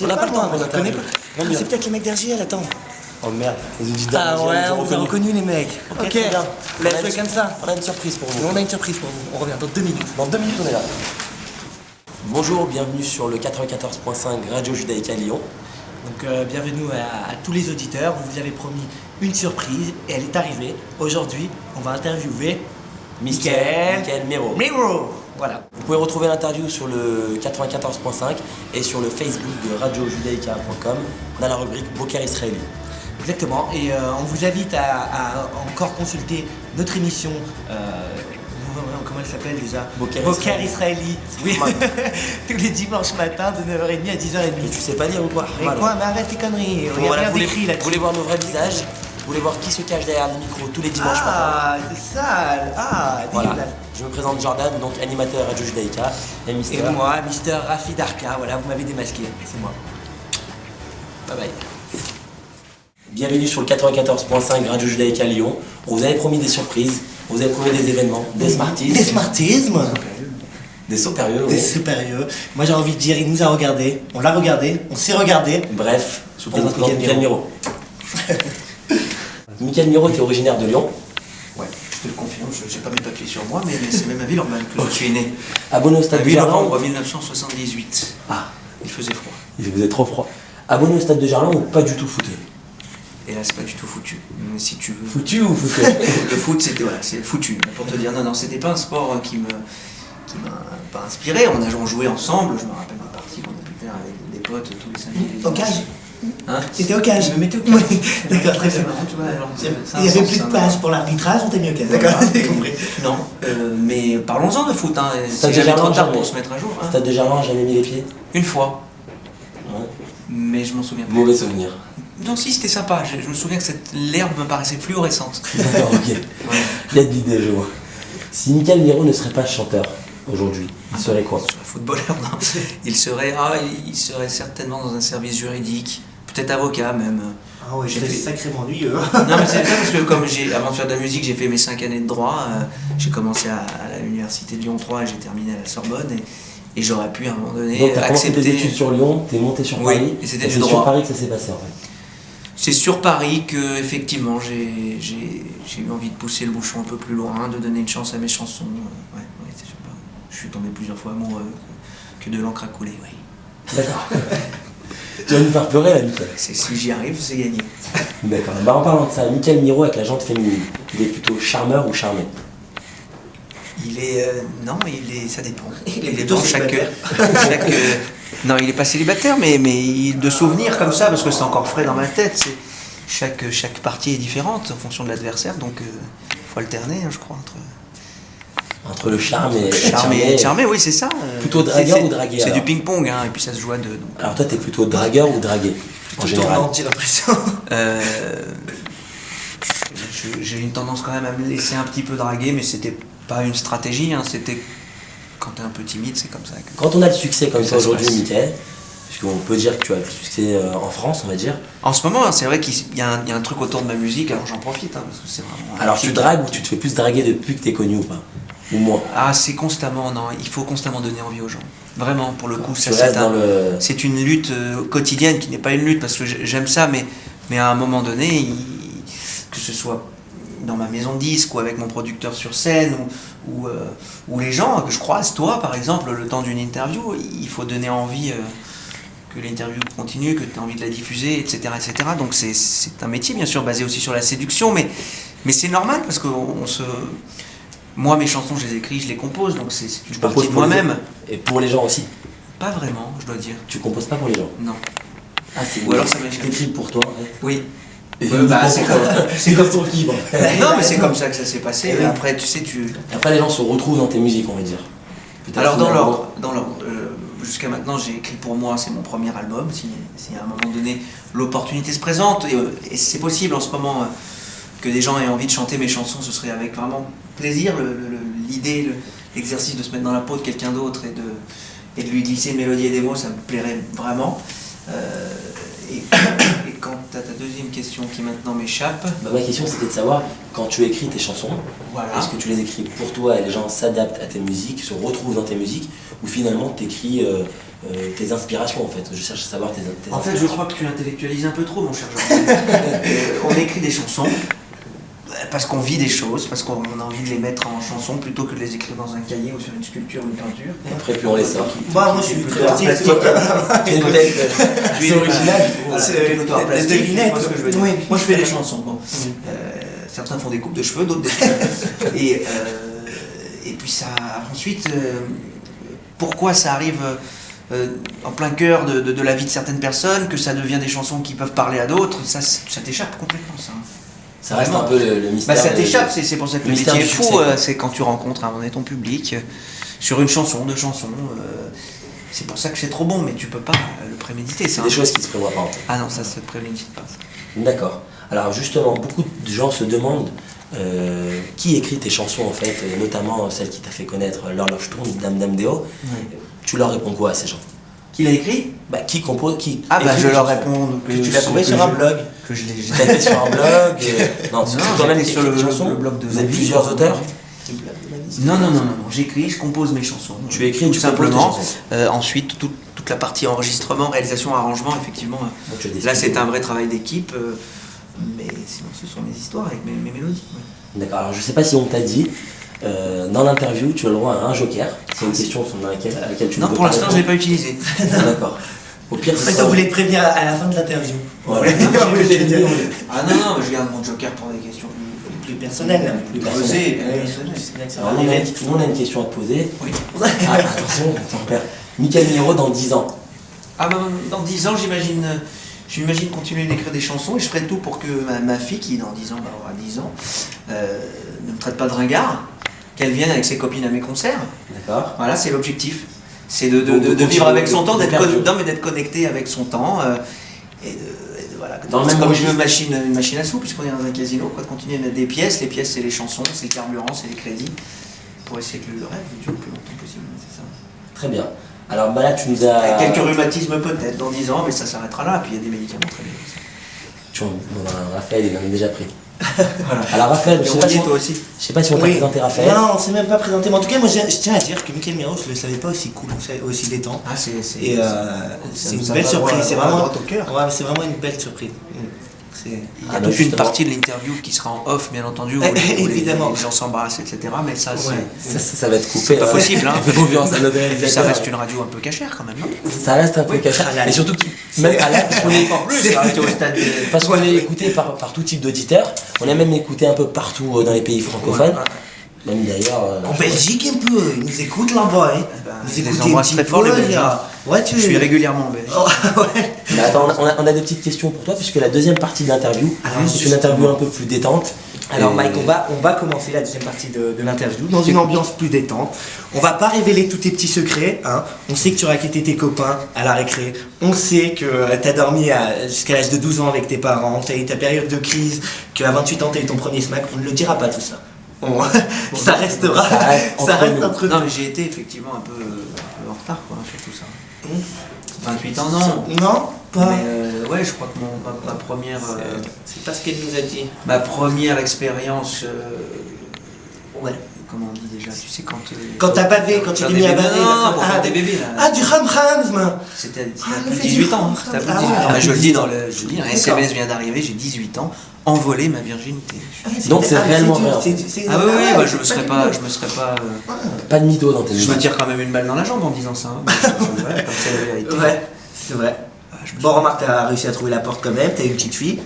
On n'a pas le temps, on ne connaît pas. C'est peut-être les mecs d'RJL, attends. Oh merde, les auditeurs. Ah ouais, on vous a reconnu les mecs. Ok, très bien. Laisse comme ça. On a une surprise pour vous. On a une surprise pour vous. On revient dans 2 minutes. Dans 2 minutes, on est là. Bonjour, bienvenue sur le 94.5 Radio Judaïka Lyon. Donc bienvenue à tous les auditeurs. On vous avait promis une surprise et elle est arrivée. Aujourd'hui, on va interviewer Michael Miro. Voilà. Vous pouvez retrouver l'interview sur le 94.5 et sur le Facebook de radiojudaïka.com dans la rubrique Boker Israéli. Exactement, et on vous invite à encore consulter notre émission, comment elle s'appelle déjà? Boker Israéli. Oui, tous les dimanches matins de 9h30 à 10h30. Et tu sais pas lire ou quoi? Mais quoi, mais arrête tes conneries, il y a rien d'écrit là-dessus. Vous voulez voir nos vrais visages? Vous voulez voir qui se cache derrière le micro tous les dimanches matins? Ah, c'est ça. Ah, voilà. Je me présente Jordan, donc animateur Radio Judaïka, et Mister. Et moi, Mister Rafi Darka, voilà, vous m'avez démasqué, c'est moi. Bye bye. Bienvenue sur le 94.5 Radio Judaïka Lyon. On vous avait promis des surprises, on vous avait promis des événements, des smartismes. Des smartismes. Des supérieurs. Des supérieurs. Moi j'ai envie de dire, il nous a regardé, on l'a regardé, on s'est regardé. Bref, je vous présente Michael Miro. Michael Miro, tu es originaire de Lyon? Ouais, je te le confirme, je n'ai pas mes papiers sur moi, mais c'est même à Villeurbanne que je suis né. Abonné au stade de Gerland en 1978. Ah, il faisait froid. Il faisait trop froid. Abonné au stade de Gerland ou pas du tout footé? Et là, c'est pas du tout foutu. Mais si tu veux. Foutu ou foutu? Le foot, c'était voilà, c'est foutu. Pour te dire, non, c'était pas un sport qui m'a pas inspiré. On jouait ensemble. Je me rappelle des parties qu'on a pu faire avec des potes tous les samedis. Au cage. Hein? C'était au cage. Je me mettais au cage. Oui, d'accord, très bien. Il n'y avait plus de place pour l'arbitrage, on t'a mis au cage. D'accord, j'ai compris. Non, mais parlons-en de foot. Hein. Stade C'est de jamais trop Gerland, tard pour se mettre à jour. Hein. Stade de Gerland, jamais mis les pieds? Une fois. Ouais. Mais je m'en souviens pas. Mauvais souvenir. Non, si, c'était sympa. Je me souviens que l'herbe me paraissait fluorescente. D'accord, ok. Ouais. Il y a de l'idée, je vois. Si Michael Miro ne serait pas chanteur aujourd'hui, il serait quoi? Il serait footballeur, non. Il serait certainement dans un service juridique, peut-être avocat même. Ah ouais, c'est sacrément ennuyeux. Non, mais c'est ça parce que comme avant de faire de la musique, j'ai fait mes 5 années de droit. J'ai commencé à l'université de Lyon 3 et j'ai terminé à la Sorbonne. Et j'aurais pu à un moment donné donc, t'as accepter. commencé tes études sur Lyon, t'es monté sur Oui, Paris. et c'était du c'est droit. sur Paris que ça s'est passé en fait. C'est sur Paris que effectivement j'ai eu envie de pousser le bouchon un peu plus loin, de donner une chance à mes chansons. Ouais, c'est sur Paris. Je suis tombé plusieurs fois amoureux que de l'encre à couler, oui. D'accord. Tu vas nous faire pleurer là, Michael. Si j'y arrive, c'est gagné. D'accord. Bah, en parlant de ça, Michael Miro avec la jante féminine, il est plutôt charmeur ou charmé? Il est. Non, ça dépend. Il est plutôt célibataire. Non, il est pas célibataire, mais de souvenirs comme ça, parce que c'est encore frais dans ma tête. Chaque partie est différente en fonction de l'adversaire, donc il faut alterner, hein, je crois, entre le charme et charmé, oui, c'est ça. Plutôt dragueur ou dragué? C'est du ping-pong, hein, et puis ça se joue à deux. Donc, alors toi, t'es plutôt dragueur ou dragué en général? J'ai l'impression. J'ai une tendance quand même à me laisser un petit peu draguer, mais c'était pas une stratégie, hein, c'était quand t'es un peu timide, c'est comme ça. Quand on a le succès comme ça aujourd'hui, passe. Michael, puisqu'on peut dire que tu as le succès en France, on va dire. En ce moment, c'est vrai qu'il y a un truc autour de ma musique, alors j'en profite, hein, parce que c'est vraiment. Alors tu dragues ou tu te fais plus draguer depuis que t'es connu ou pas? Ou moins? Ah, c'est constamment, non, il faut constamment donner envie aux gens. Vraiment, pour le coup, ça c'est une lutte quotidienne qui n'est pas une lutte parce que j'aime ça, mais à un moment donné, que ce soit dans ma maison de disque ou avec mon producteur sur scène ou les gens que je croise, toi par exemple, le temps d'une interview, il faut donner envie que l'interview continue, que tu as envie de la diffuser, etc. etc. Donc c'est un métier bien sûr basé aussi sur la séduction, mais c'est normal parce que moi mes chansons je les écris, je les compose, donc c'est une partie de moi-même. Et pour les gens aussi? Pas vraiment, je dois dire. Tu composes pas pour les gens? Non. Ah, c'est ou alors ça m'échappe. T'écris pour toi en fait? Oui. C'est comme ton libre. Non, mais c'est comme ça que ça s'est passé. Et après, tu sais, Après, les gens se retrouvent dans tes musiques, on va dire. Alors, dans l'ordre, jusqu'à maintenant j'ai écrit pour moi, c'est mon premier album. Si à un moment donné l'opportunité se présente, et c'est possible en ce moment que des gens aient envie de chanter mes chansons, ce serait avec vraiment plaisir. L'idée, l'exercice de se mettre dans la peau de quelqu'un d'autre et de lui glisser une mélodie et des mots, ça me plairait vraiment. Et quant à ta deuxième question qui maintenant m'échappe... ma question c'était de savoir, quand tu écris tes chansons, est-ce que tu les écris pour toi et les gens s'adaptent à tes musiques, se retrouvent dans tes musiques, ou finalement tu écris tes inspirations en fait? Je cherche à savoir tes En fait, je crois que tu intellectualises un peu trop, mon cher Jean. On écrit des chansons parce qu'on vit des choses, parce qu'on a envie de les mettre en chanson plutôt que de les écrire dans un cahier ou sur une sculpture ou une peinture. Et après, puis on les sort. Moi, je suis plutôt artistique. C'est original. C'est l'auteur plastique. Oui. Moi, je fais des chansons. Bon. Certains font des coupes de cheveux, d'autres des cheveux. Et puis ça, ensuite, pourquoi ça arrive en plein cœur de la vie de certaines personnes, que ça devient des chansons qui peuvent parler à d'autres, ça t'échappe complètement, ça. Ça reste un peu le mystère. Ça t'échappe, c'est pour ça que le métier est fou, c'est quand tu rencontres à un moment donné ton public sur une chanson, deux chansons. C'est pour ça que c'est trop bon, mais tu peux pas le préméditer. C'est des choses qui se prévoient pas. Ah non, ça se prémédite pas. D'accord. Alors justement, beaucoup de gens se demandent qui écrit tes chansons en fait, notamment celle qui t'a fait connaître L'Horloge tourne, Dame Dame Déo. Oui. Tu leur réponds quoi à ces gens? Qui l'a écrit? Qui compose, qui je leur réponds que tu l'as trouvé sur un blog. Que je l'ai tapé sur un blog. Non, c'est quand même sur le blog de vous êtes plusieurs auteurs? Non, j'écris, je compose mes chansons. Tu écris tout simplement. Ensuite, toute la partie enregistrement, réalisation, arrangement, effectivement. Là, c'est un vrai travail d'équipe. Mais sinon, ce sont mes histoires avec mes mélodies. Ouais. D'accord, alors je sais pas si on t'a dit, dans l'interview, tu as le droit à un joker. C'est une question à laquelle tu non, pour l'instant, je ne l'ai pas utilisé. D'accord. Au pire, on voulait te prévenir à la fin de l'interview. Voilà. Ah non, mais je garde mon joker pour des questions plus personnelles, plus posées. Alors, nous, on a une question à te poser. Oui. Attention, ton père. Michael Miro dans 10 ans. Dans 10 ans, j'imagine continuer d'écrire des chansons et je ferai tout pour que ma fille, qui dans 10 ans va avoir 10 ans, ne me traite pas de ringard, qu'elle vienne avec ses copines à mes concerts. D'accord. Voilà, c'est l'objectif. C'est de vivre avec son temps, d'être connecté avec son temps. Voilà. Comme une machine à sous, puisqu'on est dans un casino, de continuer à mettre des pièces. Les pièces, c'est les chansons, c'est le carburant, c'est les crédits, pour essayer que le rêve dure le plus longtemps possible. C'est ça. Très bien. Alors là, tu nous as... Quelques rhumatismes peut-être dans 10 ans, mais ça s'arrêtera là. Puis il y a des médicaments très bien. Tu vois, Raphaël, il en a déjà pris. Voilà. Alors Raphaël, je sais pas si on t'a présenté Raphaël. Non, on s'est même pas présenté. Mais en tout cas, moi je tiens à dire que Michael Miro, je le savais pas aussi cool, aussi détente. Ah, c'est une belle surprise. C'est vraiment une belle surprise. Il y a toute une partie de l'interview qui sera en off, bien entendu, où évidemment. les gens s'embrassent, etc. Mais ça, ça va être coupé. C'est pas possible. Hein. Ça reste une une radio un peu cachère quand même. Ça reste un peu cachère. Et surtout, même à la parce qu'on est écouté par tout type d'auditeurs. On est même écouté un peu partout dans les pays francophones. Même d'ailleurs. En Belgique un peu, ils nous écoutent là-bas. Ils nous embrassent très fort les Belges. Je suis régulièrement en Belgique. Mais attends, on a des petites questions pour toi, puisque la deuxième partie de l'interview, c'est une interview un peu plus détente. Alors Mike, on va commencer la deuxième partie de l'interview dans une ambiance plus détente. On va pas révéler tous tes petits secrets. On sait que tu raquettais tes copains à la récré. On sait que tu as dormi jusqu'à l'âge de 12 ans avec tes parents. Tu as eu ta période de crise, qu'à 28 ans tu as eu ton premier smack. On ne le dira pas tout ça. Ça restera. Ça reste entre nous. Non, mais j'ai été effectivement un peu en retard sur tout ça. 28 ans, non. Non, pas. Mais ouais, je crois que ma première. C'est pas ce qu'elle nous a dit. Ma première expérience. Ouais. Comment on dit déjà? Tu sais, quand t'as bavé, quand tu t'es mis à baver. Non, pour faire des bébés là. Du ram-ram. C'était à plus de 18 ans. C'était à plus de 18 ans. Je le dis dans le. Un SMS vient d'arriver, j'ai 18 ans. Envoler ma virginité. Donc c'est réellement vrai. Ah oui, je me serais pas. Pas de mytho dans tes Je me tire quand même une balle dans la jambe en disant ça. Comme c'est la vérité. Ouais, c'est vrai. Bon, remarque, t'as réussi à trouver la porte quand même, t'as une petite fille.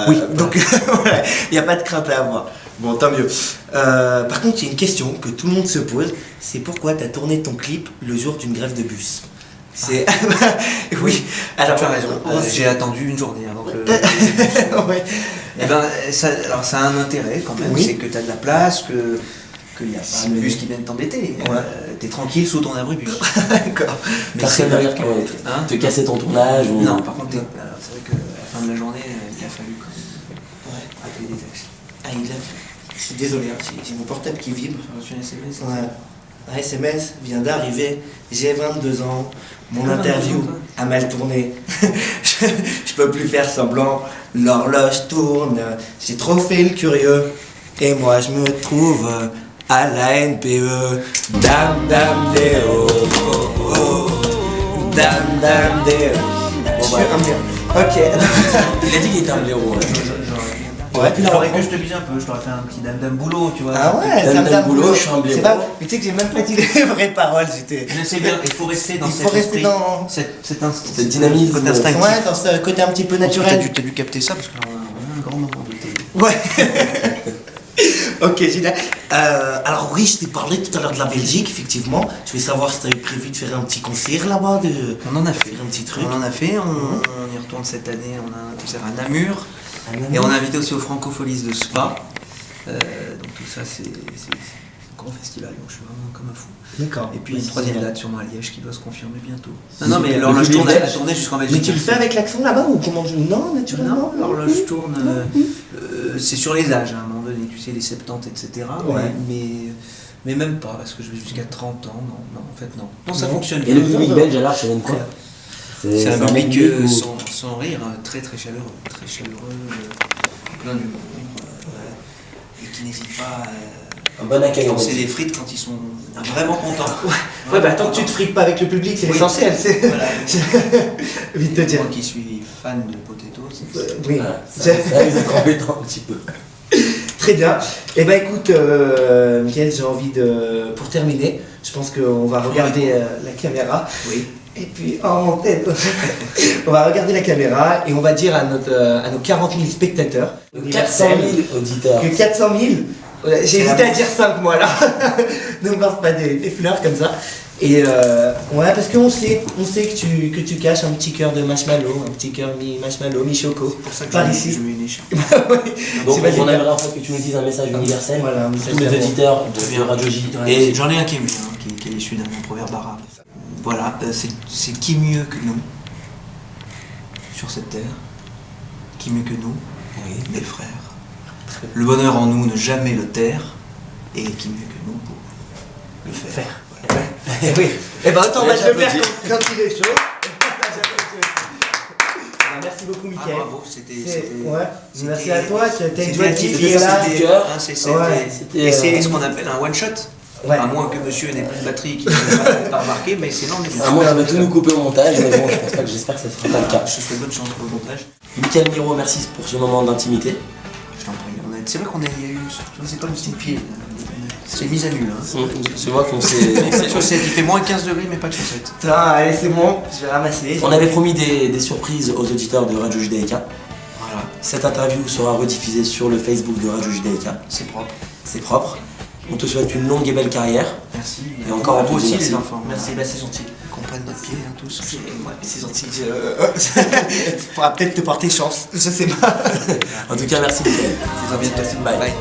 Oui. Donc, il n'y a pas de crainte à avoir. Bon, tant mieux. Par contre, il y a une question que tout le monde se pose, c'est pourquoi t'as tourné ton clip le jour d'une grève de bus? C'est... oui, alors tu as raison, j'ai attendu une journée avant que... ouais. Eh ben, ça a un intérêt quand même, c'est que tu as de la place, qu'il n'y a pas de bus qui viennent t'embêter. t'es tranquille sous ton abribus. D'accord. Personne ne regarde te casser ton tournage ou... Non, par contre, c'est vrai qu'à la fin de la journée, il a fallu quand même appeler des taxis. Ah, je suis désolé, hein, j'ai mon portable qui vibre. J'ai reçu un SMS. Ouais. Un SMS vient d'arriver, j'ai 22 ans, mon interview a mal tourné. je peux plus faire semblant, l'horloge tourne, j'ai trop fait le curieux. Et moi je me trouve à la NPE. Dame dame déo, oh, oh. Dame dame déo. Bon, bah, ok. Il a dit qu'il était un blaireau. Ouais, puis j'aurais que je te bise un peu, je t'aurais fait un petit dame boulot, tu vois. Ah ouais, dame boulot, je suis un blaireau. Mais tu sais que j'ai même pas dit les vraies paroles, j'étais... Je sais bien, il faut rester dans cette dynamique, côté instinctif. Ouais, dans ce côté un petit peu naturel. T'as dû capter ça parce qu'on a un grand moment de télé. Ouais. Ok, génial. Alors oui, je t'ai parlé tout à l'heure de la Belgique, effectivement. Je voulais savoir si tu avais prévu de faire un petit concert là-bas. On en a fait. Un petit truc. On en a fait, on y retourne cette année, on a un concert à Namur. Et on a invité aussi aux Francopholies de Spa. Donc tout ça, c'est un grand festival, donc je suis vraiment comme un fou. D'accord. Et puis une troisième date sûrement à Liège qui doit se confirmer bientôt. Non, mais l'horloge tourne, elle a tourné jusqu'en Belgique. Mais tu le fais avec l'accent là-bas ou comment Non, naturellement. Non, l'horloge tourne. C'est sur les âges, hein, à un moment donné, tu sais, les 70, etc. Ouais. Mais même pas, parce que je vais jusqu'à 30 ans. Non, en fait, non. Non, ça fonctionne bien. Et le public belge, alors, ça donne quoi? C'est un public sans rire, très très chaleureux, plein d'humour, et qui n'hésite pas un bon accueil. C'est des frites quand ils sont vraiment contents. Ouais, bah tant que tu te frites pas avec le public, c'est l'essentiel. Voilà. Vite te dire. Moi qui suis fan de potatoes, oui, ça va être embêtant un petit peu. Très bien. Eh ben écoute, Mickaël, j'ai envie de... Pour terminer, je pense qu'on va regarder la caméra. Oui. Et puis, en tête, on va regarder la caméra et on va dire à nos 40 000 spectateurs, 400 000 auditeurs. Que 400 000, j'ai hésité à dire 5 moi là, ne me lance pas des fleurs comme ça. Et ouais, parce qu'on sait que tu caches un petit cœur de marshmallow, un petit cœur mi-marshmallow, mi-choco. C'est pour ça que par ici. je mets une écharpe. Donc on aimerait en fait que tu nous dises un message universel voilà, pour tous les auditeurs de Radio J. Et j'en ai un qui est mieux, qui est issu d'un proverbe arabe. Voilà, c'est qui mieux que nous sur cette terre, qui mieux que nous, mes frères. Le bonheur en nous, ne jamais le taire, et qui mieux que nous pour le faire. Ouais. Oui. Et ben autant je le faire quand il est chaud. Merci beaucoup Mickaël. Bravo, c'était... Ouais. Merci à toi, tu as une joie qui est là. Et c'est ce qu'on appelle un one shot. Ouais. À moins que monsieur n'ait plus de batterie qui ne pas remarqué, mais sinon... À moins qu'on va tout nous couper au montage, mais bon, j'espère que ça sera pas le cas. Je te souhaite bonne chance pour le montage. Mickaël Miro, merci pour ce moment d'intimité. Je t'en prie. C'est vrai qu'on a eu... C'est pas le style pied. C'est mise à nul. Hein. Je vois qu'on s'est... Il fait moins 15 degrés, mais pas de chaussettes. Allez, c'est bon, je vais ramasser. On avait promis des surprises aux auditeurs de Radio Judaïka. Voilà. Cette interview sera rediffusée sur le Facebook de Radio Judaïka. C'est propre. C'est propre. On te souhaite une longue et belle carrière. Merci. Et encore vous aussi les enfants. Merci, bah c'est gentil. Qu'on prenne notre pied, hein, tous. Ouais, c'est gentil. Il faudra peut-être te porter chance, je sais pas. En tout cas, merci. À bientôt. Bye. Bye.